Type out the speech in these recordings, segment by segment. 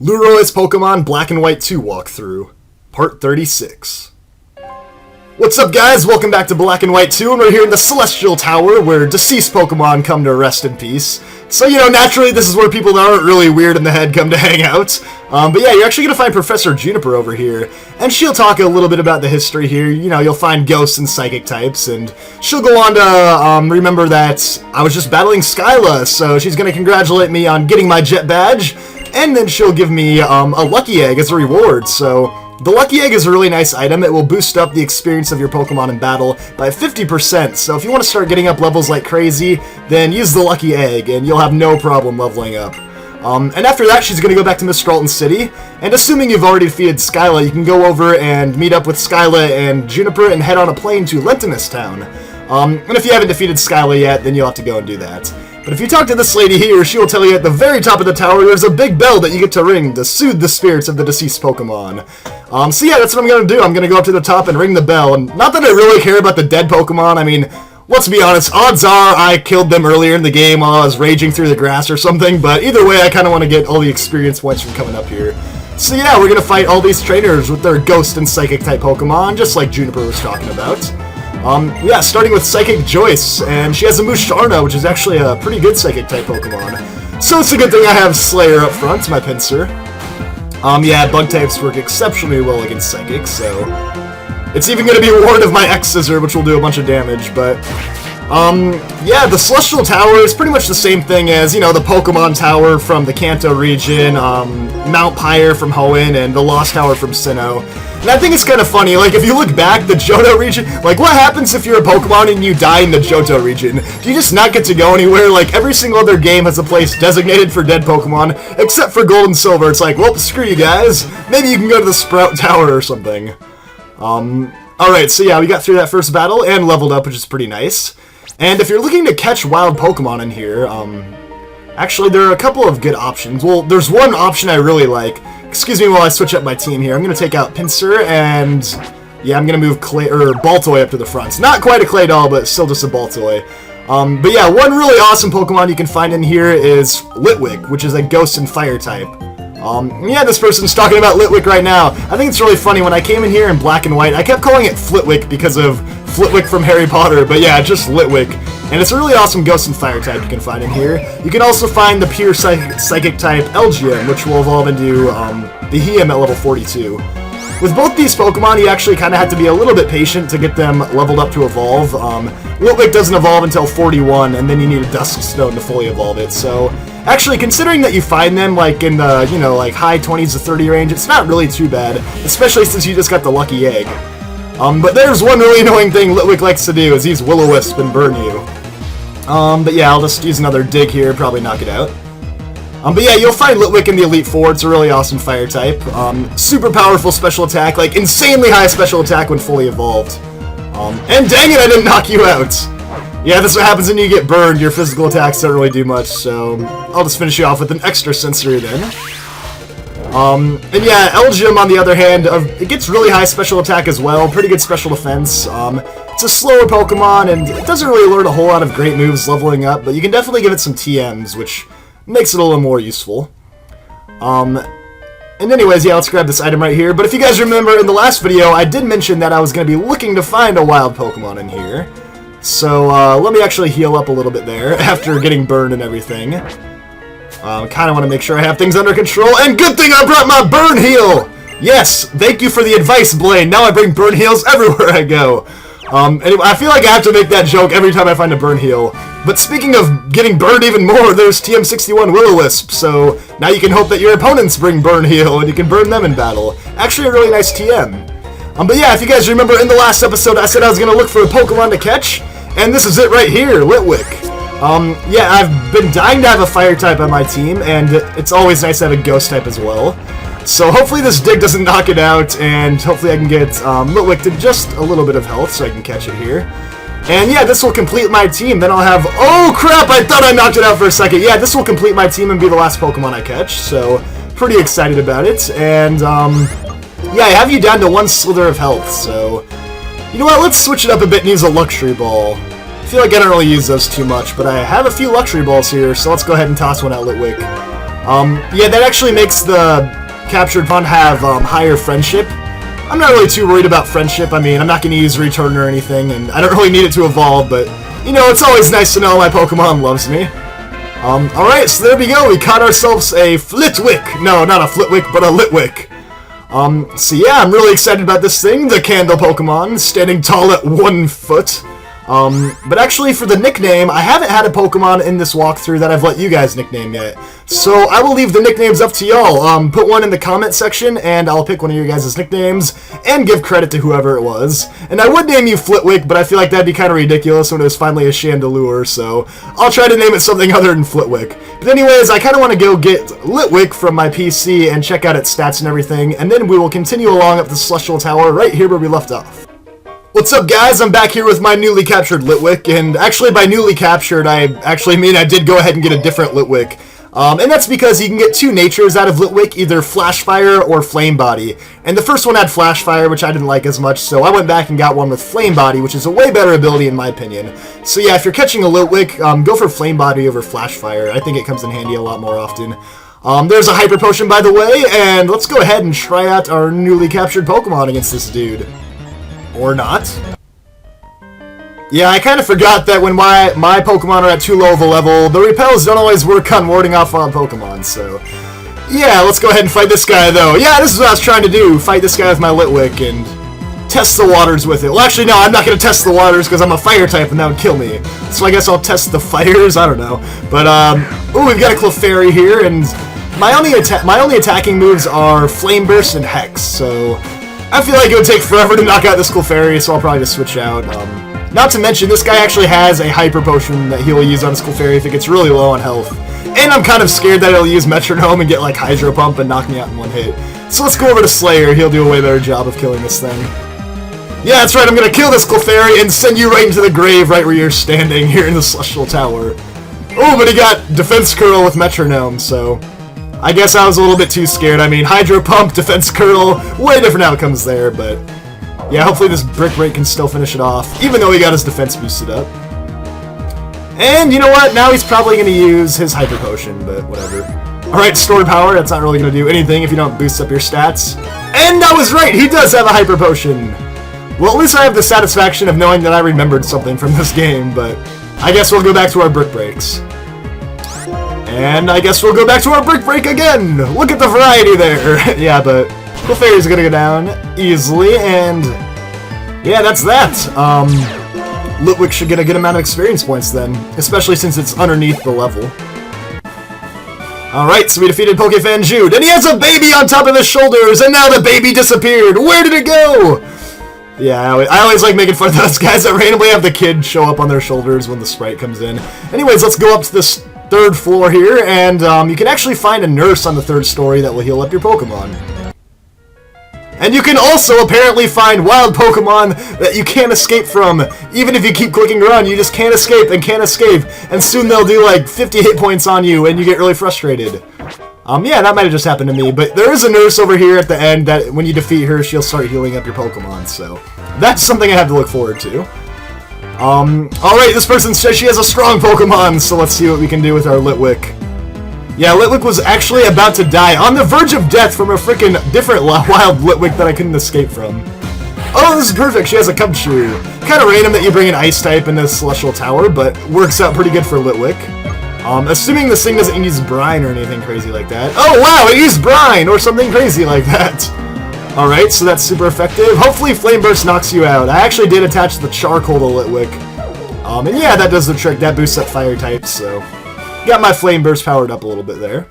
Lueroi's Pokemon Black and White 2 walkthrough, Part 36. What's up, guys? Welcome back to Black and White 2, and we're here in the Celestial Tower, where deceased Pokemon come to rest in peace. So, naturally, this is where people that aren't really weird in the head come to hang out. But yeah, you're actually going to find Professor Juniper over here, and she'll talk a little bit about the history here. You'll find ghosts and psychic types, and she'll go on to remember that I was just battling Skyla, so she's going to congratulate me on getting my jet badge, and then she'll give me a lucky egg as a reward. So the lucky egg is a really nice item. It will boost up the experience of your Pokemon in battle by 50%. So if you want to start getting up levels like crazy, then use the lucky egg, and you'll have no problem leveling up. And after that, she's going to go back to Mistralton City, and assuming you've already defeated Skyla, you can go over and meet up with Skyla and Juniper and head on a plane to Lentimas Town. And if you haven't defeated Skyla yet, then you'll have to go and do that. But if you talk to this lady here, she will tell you at the very top of the tower there's a big bell that you get to ring to soothe the spirits of the deceased Pokemon. So yeah, that's what I'm going to do. I'm going to go up to the top and ring the bell. And not that I really care about the dead Pokemon. I mean, let's be honest, odds are I killed them earlier in the game while I was raging through the grass or something. But either way, I kind of want to get all the experience points from coming up here. So yeah, we're going to fight all these trainers with their ghost and psychic type Pokemon, just like Juniper was talking about. Yeah, starting with Psychic Joyce, and she has a Musharna, which is actually a pretty good Psychic-type Pokemon. So it's a good thing I have Slayer up front, my pincer. Yeah, Bug-types work exceptionally well against Psychic, so it's even going to be warned of my X-Scissor, which will do a bunch of damage, but yeah, the Celestial Tower is pretty much the same thing as, the Pokemon Tower from the Kanto region, Mount Pyre from Hoenn, and the Lost Tower from Sinnoh. And I think it's kind of funny, like, if you look back, the Johto region, like, what happens if you're a Pokemon and you die in the Johto region? Do you just not get to go anywhere? Like, every single other game has a place designated for dead Pokemon, except for Gold and Silver. It's like, well, screw you guys. Maybe you can go to the Sprout Tower or something. Alright, so yeah, we got through that first battle and leveled up, which is pretty nice. And if you're looking to catch wild Pokemon in here, actually, there are a couple of good options. Well, there's one option I really like. Excuse me while I switch up my team here. I'm going to take out Pinsir, and yeah, I'm going to move Baltoy up to the front. It's not quite a Claydol, but still just a Baltoy. But yeah, one really awesome Pokemon you can find in here is Litwick, which is a Ghost and Fire type. Yeah, this person's talking about Litwick right now. I think it's really funny. When I came in here in Black and White, I kept calling it Flitwick because of Flitwick from Harry Potter, but yeah, just Litwick. And it's a really awesome Ghost and Fire type you can find in here. You can also find the pure Psychic type Elgyem, which will evolve into the Elgyem at level 42. With both these Pokemon, you actually kind of have to be a little bit patient to get them leveled up to evolve. Litwick doesn't evolve until 41, and then you need a Dusk Stone to fully evolve it. So, actually, considering that you find them like in the, like high 20s to 30 range, it's not really too bad, especially since you just got the lucky egg. But there's one really annoying thing Litwick likes to do, is use Will-O-Wisp and burn you. But yeah, I'll just use another dig here, probably knock it out. But yeah, you'll find Litwick in the Elite Four. It's a really awesome fire type. Super powerful special attack, like insanely high special attack when fully evolved. And dang it, I didn't knock you out! Yeah, this is what happens when you get burned. Your physical attacks don't really do much, so I'll just finish you off with an extra sensory then. And yeah, Elgyem, on the other hand, it gets really high special attack as well, pretty good special defense. It's a slower Pokemon, and it doesn't really learn a whole lot of great moves leveling up, but you can definitely give it some TMs, which makes it a little more useful. And anyways, yeah, let's grab this item right here. But if you guys remember, in the last video, I did mention that I was going to be looking to find a wild Pokemon in here. So, let me actually heal up a little bit there, after getting burned and everything. Kind of want to make sure I have things under control, and good thing I brought my burn heal! Yes, thank you for the advice, Blaine. Now I bring burn heals everywhere I go. Anyway, I feel like I have to make that joke every time I find a burn heal. But speaking of getting burned even more, there's TM61 Will-O-Wisp, so now you can hope that your opponents bring burn heal, and you can burn them in battle. Actually a really nice TM. But yeah, if you guys remember in the last episode, I said I was going to look for a Pokemon to catch, and this is it right here, Litwick. Yeah, I've been dying to have a fire type on my team, and it's always nice to have a ghost type as well. So hopefully this dig doesn't knock it out, and hopefully I can get Litwick to just a little bit of health so I can catch it here. And yeah, this will complete my team. Then I'll have... Oh crap, I thought I knocked it out for a second. Yeah, this will complete my team and be the last Pokemon I catch, so pretty excited about it. And yeah, I have you down to 1 slither of health, so you know what, let's switch it up a bit and use a Luxury Ball. I feel like I don't really use those too much, but I have a few Luxury Balls here, so let's go ahead and toss one out Litwick. Yeah, that actually makes the captured Pokemon have higher friendship. I'm not really too worried about friendship. I mean, I'm not going to use Return or anything, and I don't really need it to evolve, but, you know, it's always nice to know my Pokemon loves me. Alright, so there we go. We caught ourselves a Litwick. No, not a Flitwick, but a Litwick. So yeah, I'm really excited about this thing, the Candle Pokemon, standing tall at 1 foot. But actually, for the nickname, I haven't had a Pokemon in this walkthrough that I've let you guys nickname yet. So I will leave the nicknames up to y'all. Put one in the comment section, and I'll pick one of your guys' nicknames, and give credit to whoever it was. And I would name you Flitwick, but I feel like that'd be kind of ridiculous when it was finally a Chandelure, so I'll try to name it something other than Flitwick. But anyways, I kind of want to go get Litwick from my PC and check out its stats and everything, and then we will continue along up the Celestial Tower right here where we left off. What's up, guys? I'm back here with my newly captured Litwick, and actually by newly captured, I actually mean I did go ahead and get a different Litwick. And that's because you can get 2 natures out of Litwick, either Flash Fire or Flame Body. And the first one had Flash Fire, which I didn't like as much, so I went back and got one with Flame Body, which is a way better ability in my opinion. So yeah, if you're catching a Litwick, go for Flame Body over Flash Fire. I think it comes in handy a lot more often. There's a Hyper Potion, by the way, and let's go ahead and try out our newly captured Pokemon against this dude. Or not. Yeah, I kind of forgot that when my Pokemon are at too low of a level, the repels don't always work on warding off on Pokemon, so... Yeah, let's go ahead and fight this guy, though. Yeah, this is what I was trying to do, fight this guy with my Litwick and test the waters with it. Well, actually, no, I'm not going to test the waters because I'm a fire type and that would kill me. So I guess I'll test the fires, I don't know. But, ooh, we've got a Clefairy here, and my only attacking moves are Flame Burst and Hex, so... I feel like it would take forever to knock out this Clefairy, so I'll probably just switch out. Not to mention, this guy actually has a Hyper Potion that he'll use on his Clefairy if it gets really low on health. And I'm kind of scared that he'll use Metronome and get, like, Hydro Pump and knock me out in 1 hit. So let's go over to Slayer. He'll do a way better job of killing this thing. Yeah, that's right, I'm gonna kill this Clefairy and send you right into the grave right where you're standing here in the Celestial Tower. Oh, but he got Defense Curl with Metronome, so... I guess I was a little bit too scared. I mean, Hydro Pump, Defense Curl, way different outcomes there, but... Yeah, hopefully this Brick Break can still finish it off, even though he got his defense boosted up. And, you know what? Now he's probably going to use his Hyper Potion, but whatever. Alright, Stored Power, that's not really going to do anything if you don't boost up your stats. And I was right! He does have a Hyper Potion! Well, at least I have the satisfaction of knowing that I remembered something from this game, but... I guess we'll go back to our Brick Breaks. And I guess we'll go back to our Brick Break again! Look at the variety there! Yeah, but Clefairy's gonna go down easily, and yeah, that's that. Litwick should get a good amount of experience points then, especially since it's underneath the level. Alright, so we defeated Pokefan Jude, and he has a baby on top of his shoulders, and now the baby disappeared! Where did it go? Yeah, I always like making fun of those guys that randomly have the kid show up on their shoulders when the sprite comes in. Anyways, let's go up to this 3rd floor here, and you can actually find a nurse on the 3rd story that will heal up your Pokemon. And you can also apparently find wild Pokemon that you can't escape from. Even if you keep clicking run, you just can't escape and can't escape, and soon they'll do like 50 hit points on you, and you get really frustrated. Yeah, that might have just happened to me, but there is a nurse over here at the end that when you defeat her, she'll start healing up your Pokemon, so that's something I have to look forward to. Alright, this person says she has a strong Pokemon, so let's see what we can do with our Litwick. Yeah, Litwick was actually about to die, on the verge of death from a freaking different wild Litwick that I couldn't escape from. Oh, this is perfect, she has a Cubchoo. Kind of random that you bring an Ice type in the Celestial Tower, but works out pretty good for Litwick. Assuming this thing doesn't use Brine or anything crazy like that. Oh wow, it used Brine, or something crazy like that. Alright, so that's super effective. Hopefully Flame Burst knocks you out. I actually did attach the Charcoal to Litwick. And yeah, that does the trick. That boosts up fire types, so... Got my Flame Burst powered up a little bit there.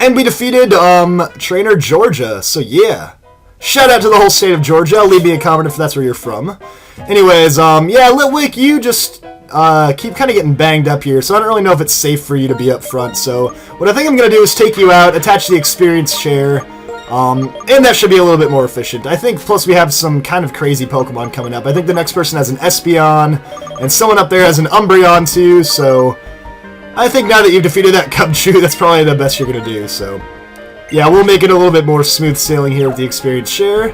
And we defeated, Trainer Georgia, so yeah. Shout out to the whole state of Georgia. Leave me a comment if that's where you're from. Anyways, yeah, Litwick, you just... keep kind of getting banged up here, so I don't really know if it's safe for you to be up front, so what I think I'm going to do is take you out, attach the experience share, and that should be a little bit more efficient. I think, plus we have some kind of crazy Pokemon coming up. I think the next person has an Espeon, and someone up there has an Umbreon too, so I think now that you've defeated that Cubchoo, that's probably the best you're going to do, so yeah, we'll make it a little bit more smooth sailing here with the experience share,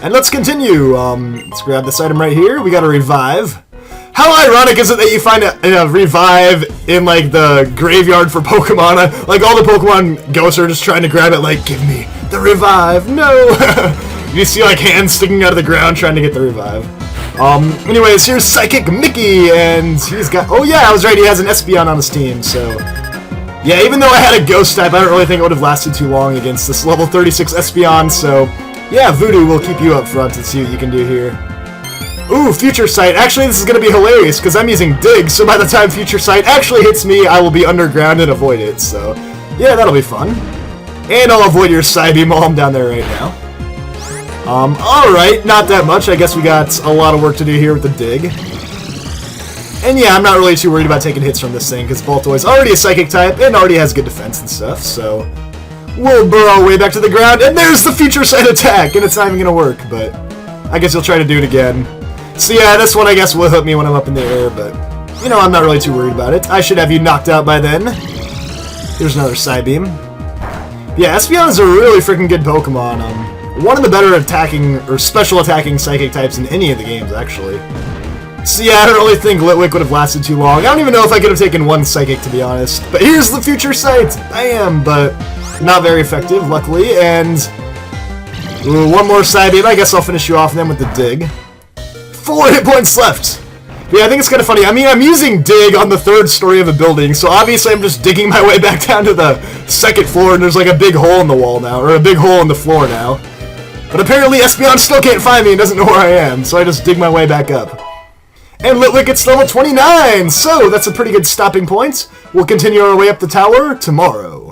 and let's continue. Let's grab this item right here. We got a Revive. How ironic is it that you find a revive in, like, the graveyard for Pokemon? Like, all the Pokemon ghosts are just trying to grab it, like, give me the revive, no! You see, like, hands sticking out of the ground trying to get the revive. Anyways, here's Psychic Mickey, and he's got... Oh, yeah, I was right, he has an Espeon on his team, so... Yeah, even though I had a Ghost type, I don't really think it would have lasted too long against this level 36 Espeon, so... Yeah, Voodoo will keep you up front and see what you can do here. Ooh, Future Sight. Actually, this is going to be hilarious, because I'm using Dig, so by the time Future Sight actually hits me, I will be underground and avoid it, so... Yeah, that'll be fun. And I'll avoid your Psybeam while I'm down there right now. Alright, not that much. I guess we got a lot of work to do here with the Dig. And yeah, I'm not really too worried about taking hits from this thing, because Baltoy's already a Psychic type, and already has good defense and stuff, so... We'll burrow our way back to the ground, and there's the Future Sight attack, and it's not even going to work, but... I guess you'll try to do it again. So yeah, this one I guess will hit me when I'm up in the air, but, you know, I'm not really too worried about it. I should have you knocked out by then. Here's another Psybeam. Yeah, Espeon is a really freaking good Pokemon. One of the better attacking, or special attacking Psychic types in any of the games, actually. So yeah, I don't really think Litwick would have lasted too long. I don't even know if I could have taken one Psychic, to be honest. But here's the Future Sight! Bam! But not very effective, luckily, and... Ooh, one more Psybeam. I guess I'll finish you off then with the Dig. 4 hit points left! Yeah, I think it's kind of funny. I mean, I'm using Dig on the 3rd story of a building, so obviously I'm just digging my way back down to the 2nd floor, and there's like a big hole in the wall now, or a big hole in the floor now. But apparently Espeon still can't find me and doesn't know where I am, so I just dig my way back up. And Litwick gets level 29! So, that's a pretty good stopping point. We'll continue our way up the tower tomorrow.